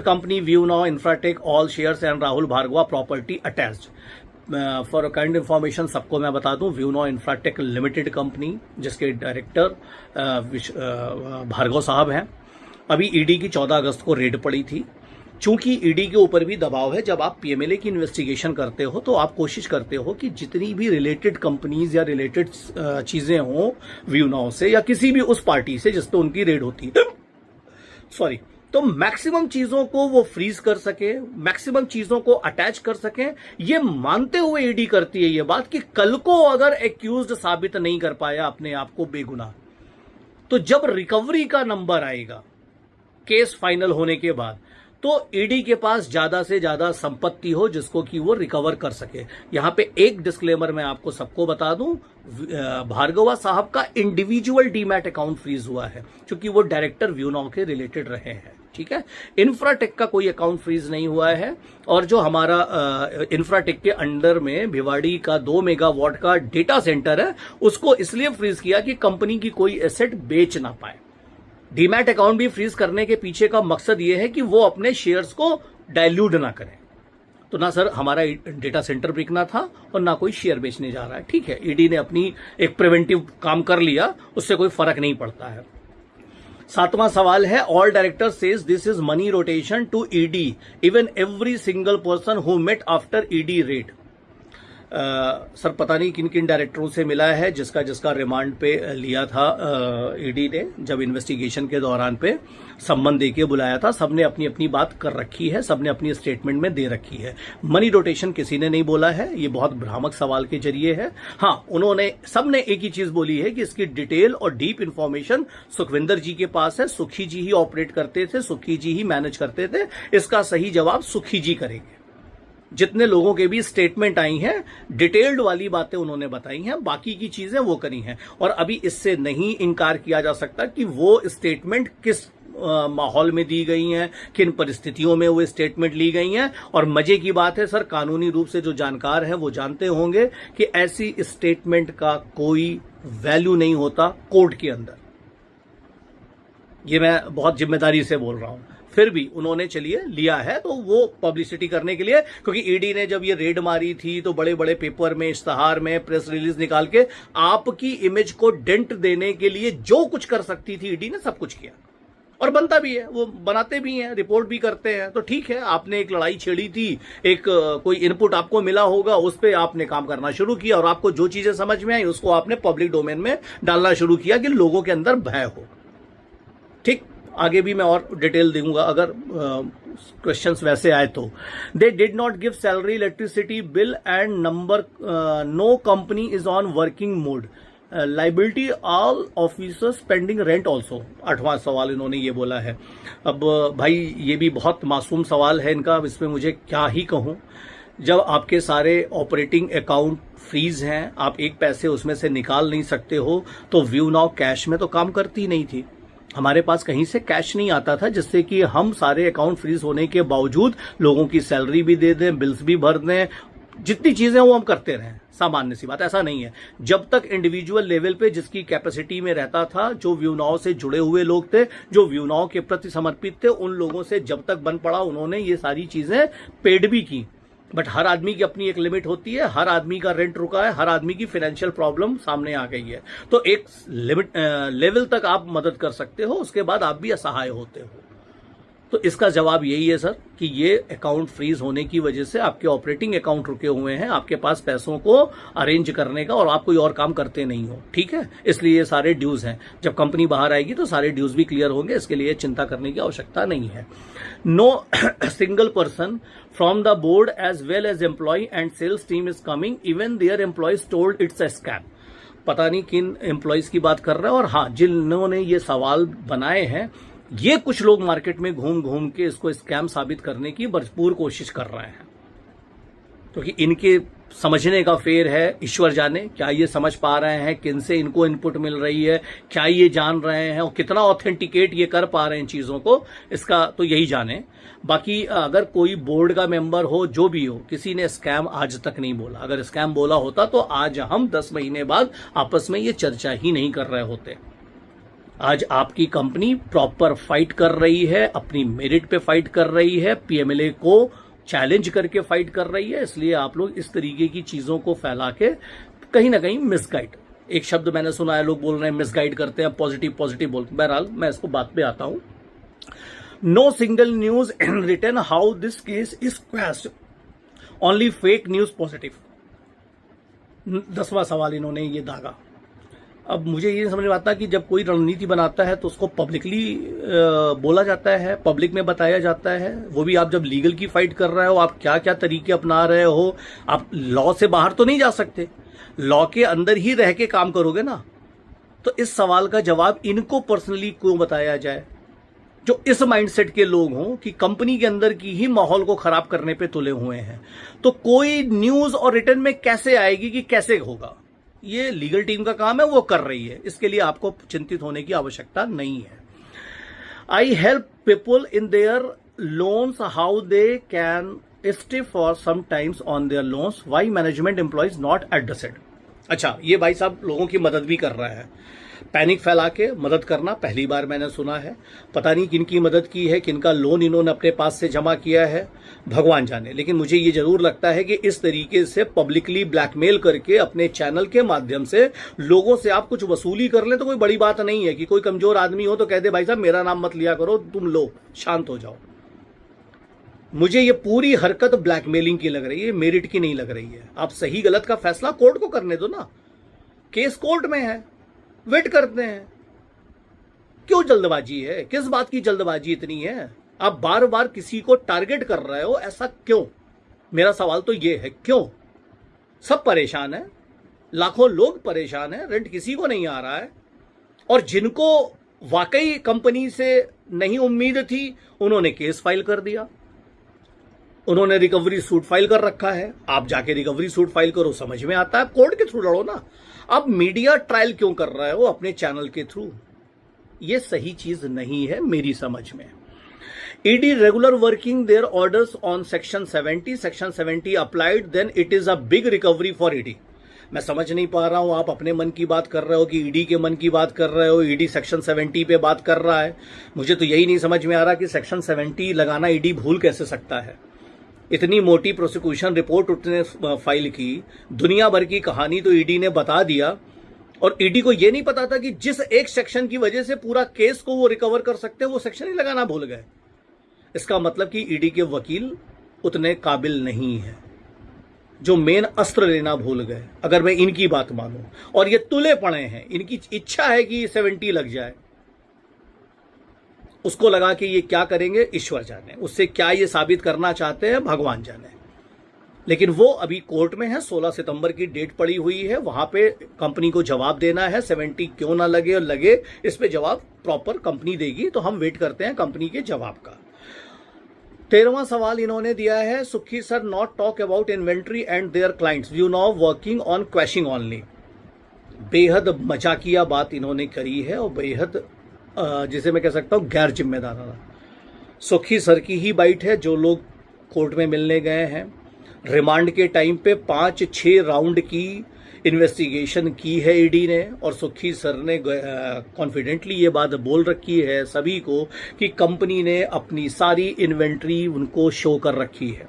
Company View Now Infratech all shares and Rahul Bhargava property attached. For kind information सबको मैं बता दूं, view no infratech limited company जिसके director Bhargava साहब हैं, अभी ईडी की 14 अगस्त को रेड पड़ी थी। चूंकि ईडी के ऊपर भी दबाव है, जब आप पीएमएलए की इन्वेस्टिगेशन करते हो तो आप कोशिश करते हो कि जितनी भी रिलेटेड कंपनीज या रिलेटेड चीजें हों व्यू नाउ से या किसी भी उस पार्टी से जिस पे उनकी रेड होती है, सॉरी, तो मैक्सिमम चीजों को वो फ्रीज कर सके, मैक्सिमम चीजों को अटैच कर सके, ये मानते हुए ईडी करती है ये बात कि कल को अगर एक्यूज्ड साबित नहीं कर पाया अपने आप को बेगुनाह, तो जब रिकवरी का नंबर आएगा केस फाइनल होने के बाद, तो ईडी के पास ज्यादा से ज्यादा संपत्ति हो जिसको कि वो रिकवर कर सके। यहां पे एक डिस्क्लेमर मैं आपको सबको बता दूं, भार्गवा साहब का इंडिविजुअल डीमैट अकाउंट फ्रीज हुआ है क्योंकि वो डायरेक्टर व्यू नाउ के रिलेटेड रहे हैं, ठीक है। इंफ्राटेक का कोई अकाउंट फ्रीज नहीं हुआ है। और जो हमारा इंफ्राटेक के अंडर में भिवाड़ी का 2 मेगावाट का डेटा सेंटर है, उसको इसलिए फ्रीज किया कि कंपनी की कोई एसेट बेच ना पाए। डीमैट अकाउंट भी फ्रीज करने के पीछे का मकसद यह है कि वो अपने शेयर्स को डाइल्यूट ना करें। तो ना सर हमारा डेटा सेंटर बिकना था और ना कोई शेयर बेचने जा रहा है, ठीक है। ईडी ने अपनी एक प्रिवेंटिव काम कर लिया, उससे कोई फर्क नहीं पड़ता है। 7वां सवाल है, all director says this is money rotation to ED even every single person who met after ED raid. Sir पता नहीं किन किन डायरेक्टरों से मिला है जिसका जिसका रिमांड पे लिया था ईडी ने, जब इन्वेस्टिगेशन के दौरान पे संबंध देके बुलाया था, सबने अपनी अपनी बात कर रखी है, सबने अपनी स्टेटमेंट में दे रखी है। मनी रोटेशन किसी ने नहीं बोला है, ये बहुत भ्रामक सवाल के जरिए है। हाँ, उन्होंने सबने एक ही चीज बोली है कि इसकी डिटेल और डीप इंफॉर्मेशन सुखविंदर जी के पास है, सुखी जी ही ऑपरेट करते थे, सुखी जी ही मैनेज करते थे, इसका सही जवाब सुखी जी करेंगे। जितने लोगों के भी स्टेटमेंट आई हैं, डिटेल्ड वाली बातें उन्होंने बताई हैं, बाकी की चीजें वो करी हैं। और अभी इससे नहीं इनकार किया जा सकता कि वो स्टेटमेंट किस माहौल में दी गई हैं, किन परिस्थितियों में वो स्टेटमेंट ली गई हैं। और मजे की बात है सर, कानूनी रूप से जो जानकार हैं वो जानते होंगे कि ऐसी स्टेटमेंट का कोई वैल्यू नहीं होता कोर्ट के अंदर। ये मैं बहुत जिम्मेदारी से बोल रहा हूं। फिर भी उन्होंने चलिए लिया है तो वो पब्लिसिटी करने के लिए, क्योंकि ईडी ने जब ये रेड मारी थी तो बड़े बड़े पेपर में, इश्तहार में, प्रेस रिलीज निकाल के आपकी इमेज को डेंट देने के लिए जो कुछ कर सकती थी ईडी ने सब कुछ किया। और बनता भी है, वो बनाते भी हैं, रिपोर्ट भी करते हैं। तो ठीक है, आपने एक लड़ाई छेड़ी थी, एक कोई इनपुट आपको मिला होगा, उस पर आपने काम करना शुरू किया और आपको जो चीजें समझ में आई उसको आपने पब्लिक डोमेन में डालना शुरू किया कि लोगों के अंदर भय हो। ठीक, आगे भी मैं और डिटेल दूंगा अगर क्वेश्चंस वैसे आए तो। They did not give salary, electricity bill and number, no company is on working mode, liability all officers pending rent also. 8वां सवाल इन्होंने ये बोला है। अब भाई ये भी बहुत मासूम सवाल है इनका, अब इसमें मुझे क्या ही कहूं। जब आपके सारे ऑपरेटिंग अकाउंट फ्रीज हैं, आप एक पैसे उसमें से निकाल नहीं सकते हो, तो व्यू नाउ कैश में तो काम करती नहीं थी। हमारे पास कहीं से कैश नहीं आता था जिससे कि हम सारे अकाउंट फ्रीज होने के बावजूद लोगों की सैलरी भी दे दें, बिल्स भी भर दें, जितनी चीजें वो हम करते रहें। सामान्य सी बात, ऐसा नहीं है। जब तक इंडिविजुअल लेवल पे जिसकी कैपेसिटी में रहता था, जो व्यू नाउ से जुड़े हुए लोग थे, जो व्यू नाउ के प्रति समर्पित थे, उन लोगों से जब तक बन पड़ा उन्होंने ये सारी चीजें पेड भी की। बट हर आदमी की अपनी एक लिमिट होती है, हर आदमी का रेंट रुका है, हर आदमी की फाइनेंशियल प्रॉब्लम सामने आ गई है। तो एक लिमिट लेवल तक आप मदद कर सकते हो, उसके बाद आप भी असहाय होते हो। तो इसका जवाब यही है सर कि ये अकाउंट फ्रीज होने की वजह से आपके ऑपरेटिंग अकाउंट रुके हुए हैं, आपके पास पैसों को अरेंज करने का, और आप कोई और काम करते नहीं हो, ठीक है। इसलिए ये सारे ड्यूज हैं। जब कंपनी बाहर आएगी तो सारे ड्यूज भी क्लियर होंगे, इसके लिए चिंता करने की आवश्यकता नहीं है। No single person from the board as well as employ and sales team is coming, even their employees told it's a scam. पता नहीं किन एम्प्लॉयज की बात कर रहे हैं। और हाँ, जिन्होंने ये सवाल बनाए हैं, ये कुछ लोग मार्केट में घूम घूम के इसको स्कैम साबित करने की भरपूर कोशिश कर रहे हैं, क्योंकि इनके समझने का फेर है, ईश्वर जाने क्या ये समझ पा रहे हैं, किन से इनको इनपुट मिल रही है, क्या ये जान रहे हैं और कितना ऑथेंटिकेट ये कर पा रहे हैं चीजों को, इसका तो यही जाने। बाकी अगर कोई बोर्ड का मेंबर हो, जो भी हो, किसी ने स्कैम आज तक नहीं बोला। अगर स्कैम बोला होता तो आज हम 10 महीने बाद आपस में ये चर्चा ही नहीं कर रहे होते। आज आपकी कंपनी प्रॉपर फाइट कर रही है, अपनी मेरिट पे फाइट कर रही है, पीएमएलए को चैलेंज करके फाइट कर रही है। इसलिए आप लोग इस तरीके की चीजों को फैला के कहीं ना कहीं मिसगाइड, एक शब्द मैंने सुना है, लोग बोल रहे हैं मिसगाइड करते हैं, पॉजिटिव पॉजिटिव बोलते हैं। बहरहाल मैं इसको बात पे आता हूं। No single news in return how this case is quashed, only fake news positive. 10वां सवाल इन्होंने ये दागा। अब मुझे ये समझ में आता कि जब कोई रणनीति बनाता है तो उसको पब्लिकली बोला जाता है, पब्लिक में बताया जाता है, वो भी आप जब लीगल की फाइट कर रहे हो, आप क्या क्या तरीके अपना रहे हो। आप लॉ से बाहर तो नहीं जा सकते, लॉ के अंदर ही रह के काम करोगे ना। तो इस सवाल का जवाब इनको पर्सनली क्यों बताया जाए, जो इस माइंडसेट के लोग हों कि कंपनी के अंदर की ही माहौल को खराब करने पे तुले हुए हैं। तो कोई न्यूज और रिटर्न में कैसे आएगी कि कैसे होगा, ये लीगल टीम का काम है, वो कर रही है। इसके लिए आपको चिंतित होने की आवश्यकता नहीं है। I help people in their loans how they can stay for some times on their loans, why management employees not adjusted. अच्छा, ये भाई साहब लोगों की मदद भी कर रहा है, पैनिक फैला के मदद करना पहली बार मैंने सुना है। पता नहीं किन की मदद की है, किनका लोन इन्होंने अपने पास से जमा किया है, भगवान जाने। लेकिन मुझे ये जरूर लगता है कि इस तरीके से पब्लिकली ब्लैकमेल करके अपने चैनल के माध्यम से लोगों से आप कुछ वसूली कर लें तो कोई बड़ी बात नहीं है। कि कोई कमजोर आदमी हो तो कह दे भाई साहब मेरा नाम मत लिया करो, तुम लो, शांत हो जाओ। मुझे ये पूरी हरकत ब्लैकमेलिंग की लग रही है, मेरिट की नहीं लग रही है। आप सही गलत का फैसला कोर्ट को करने दो ना, केस कोर्ट में है, वेट करते हैं। क्यों जल्दबाजी है, किस बात की जल्दबाजी इतनी है? आप बार बार किसी को टारगेट कर रहे हो, ऐसा क्यों? मेरा सवाल तो ये है, क्यों? सब परेशान है, लाखों लोग परेशान है, रेंट किसी को नहीं आ रहा है। और जिनको वाकई कंपनी से नहीं उम्मीद थी, उन्होंने केस फाइल कर दिया, उन्होंने रिकवरी सूट फाइल कर रखा है। आप जाके रिकवरी सूट फाइल करो, समझ में आता है, कोर्ट के थ्रू लड़ो ना। अब मीडिया ट्रायल क्यों कर रहे हो अपने चैनल के थ्रू? ये सही चीज नहीं है मेरी समझ में। ED regular working their orders on section 70 applied, then it is a big recovery for ED. मैं समझ नहीं पा रहा हूं, आप अपने मन की बात कर रहे हो कि ईडी के मन की बात कर रहे हो, ईडी सेक्शन 70 पे बात कर रहा है। मुझे तो यही नहीं समझ में आ रहा कि सेक्शन 70 लगाना ईडी भूल कैसे सकता है। इतनी मोटी प्रोसिक्यूशन रिपोर्ट उसने फाइल की, दुनिया भर की कहानी तो ईडी ने बता दिया, और ईडी को यह नहीं पता था कि जिस एक सेक्शन की वजह से पूरा केस को वो रिकवर कर सकते हैं, वो सेक्शन ही लगाना भूल गए। इसका मतलब कि ईडी के वकील उतने काबिल नहीं है, जो मेन अस्त्र लेना भूल गए, अगर मैं इनकी बात मानूं। और ये तुले पड़े हैं, इनकी इच्छा है कि 70 लग जाए। उसको लगा कि ये क्या करेंगे ईश्वर जाने, उससे क्या ये साबित करना चाहते हैं भगवान जाने। लेकिन वो अभी कोर्ट में है, 16 सितंबर की डेट पड़ी हुई है, वहां पे कंपनी को जवाब देना है। 70 क्यों ना लगे, और लगे, इस पे जवाब प्रॉपर कंपनी देगी। तो हम वेट करते हैं कंपनी के जवाब का। 13वां सवाल इन्होंने दिया है, Sukhi sir not talk about inventory and their clients, you now working on quashing only. बेहद मजाकिया बात इन्होंने करी है, और बेहद जिसे मैं कह सकता हूं गैर जिम्मेदाराना। सुखी सर की ही बाइट है, जो लोग कोर्ट में मिलने गए हैं। रिमांड के टाइम पे 5-6 राउंड की इन्वेस्टिगेशन की है ईडी ने, और सुखी सर ने कॉन्फिडेंटली ये बात बोल रखी है सभी को कि कंपनी ने अपनी सारी इन्वेंट्री उनको शो कर रखी है,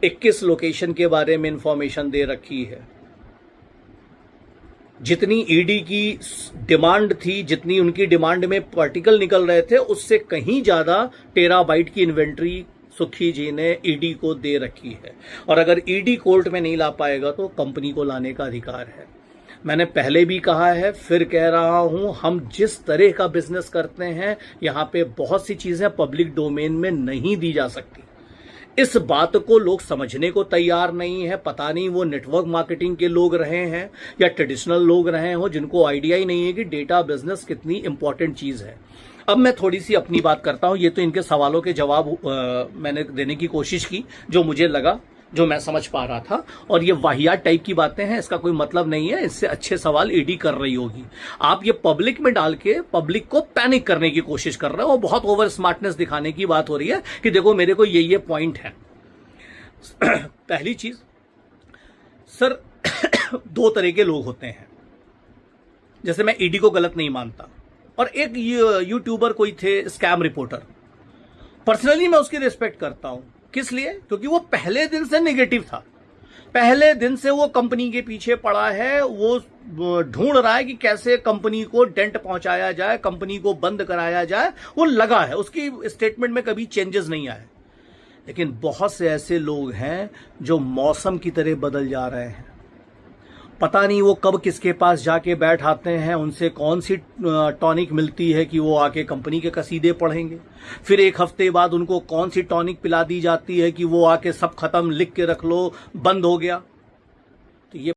21 लोकेशन के बारे में इंफॉर्मेशन दे रखी है। जितनी ईडी की डिमांड थी, जितनी उनकी डिमांड में पार्टिकल निकल रहे थे, उससे कहीं ज्यादा टेराबाइट की इन्वेंट्री सुखी जी ने ईडी को दे रखी है। और अगर ईडी कोर्ट में नहीं ला पाएगा तो कंपनी को लाने का अधिकार है। मैंने पहले भी कहा है, फिर कह रहा हूं, हम जिस तरह का बिजनेस करते हैं, यहां पे बहुत सी चीजें पब्लिक डोमेन में नहीं दी जा सकती। इस बात को लोग समझने को तैयार नहीं है। पता नहीं वो नेटवर्क मार्केटिंग के लोग रहे हैं या ट्रेडिशनल लोग रहे हो, जिनको आइडिया ही नहीं है कि डेटा बिजनेस कितनी इंपॉर्टेंट चीज है। अब मैं थोड़ी सी अपनी बात करता हूं। ये तो इनके सवालों के जवाब मैंने देने की कोशिश की, जो मुझे लगा, जो मैं समझ पा रहा था। और ये वाहियात टाइप की बातें हैं, इसका कोई मतलब नहीं है। इससे अच्छे सवाल ईडी कर रही होगी। आप ये पब्लिक में डाल के पब्लिक को पैनिक करने की कोशिश कर रहे हो, और बहुत ओवर स्मार्टनेस दिखाने की बात हो रही है कि देखो मेरे को ये पॉइंट है। पहली चीज, सर 2 तरह के लोग होते हैं। जैसे मैं ईडी को गलत नहीं मानता, और एक यूट्यूबर कोई थे स्कैम रिपोर्टर, पर्सनली मैं उसकी रिस्पेक्ट करता हूं। किस लिए? क्योंकि वो पहले दिन से नेगेटिव था, पहले दिन से वो कंपनी के पीछे पड़ा है, वो ढूंढ रहा है कि कैसे कंपनी को डेंट पहुंचाया जाए, कंपनी को बंद कराया जाए, वो लगा है, उसकी स्टेटमेंट में कभी चेंजेस नहीं आए। लेकिन बहुत से ऐसे लोग हैं जो मौसम की तरह बदल जा रहे हैं, पता नहीं वो कब किसके पास जाके बैठ आते हैं, उनसे कौन सी टॉनिक मिलती है कि वो आके कंपनी के कसीदे पढ़ेंगे, फिर एक हफ्ते बाद उनको कौन सी टॉनिक पिला दी जाती है कि वो आके सब खत्म, लिख के रख लो, बंद हो गया।